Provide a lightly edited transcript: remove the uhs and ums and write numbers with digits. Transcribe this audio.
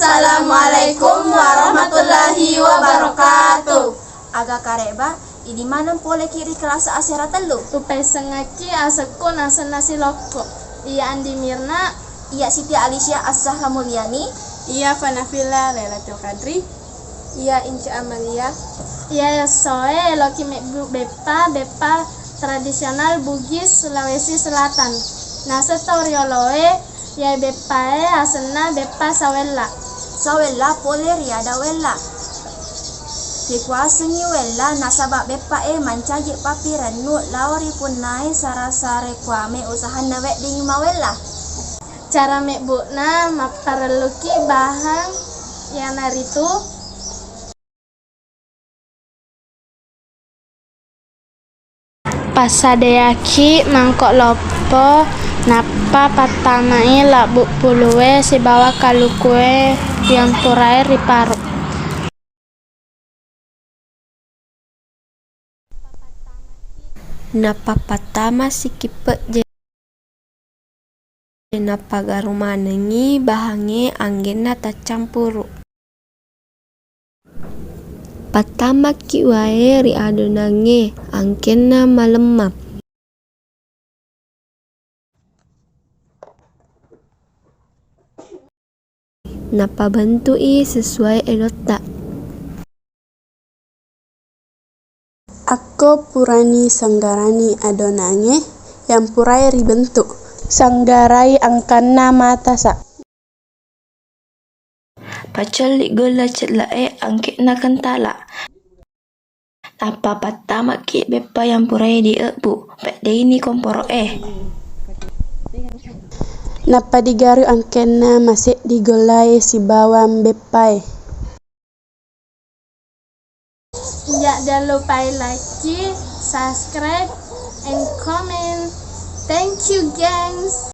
Assalamualaikum warahmatullahi wabarakatuh. Aga kareba, idi manam pole kiri kelas asera telu. Tupai sengaki asaku nasa nasi loko. Iya Andi Mirna. Iya Siti Alicia As-Zahra Mulyani. Iya Fanafila Lailatul Qadri. Iya Inca Amalia. Iya Soe Loki Bepa tradisional Bugis Sulawesi Selatan. Nasa Torioloe ya Bepae asena Bepa Sawella. Sawella pole riada wella. Dikuasengi wella nasabak bepa mancajik papi renu lauri pun nae sarasare kuame usaha nawek ding mawella. Cara mebukna mapareluki bahan yang naritu pasadeaki mangkok lopo napa patamai labuk puluwe si bawa kalukue yang purai riparu. Napa patama si kipe napa garumanengi bahange anggena tacampuru. Patama ki wae ri adonange angkena malemap. Napa bantui sesuai elota. Ako purani sanggarani adonange yang purai ribentuk sanggarai angkana matasa. Pacali gola cetlae angkena kentala. Napa patama ki bepa yang purai di ebu pek ini komporo Napa digaru angkena masih digolai si bawam bepai. Jangan lupa like, subscribe, and comment. Thank you, gangs.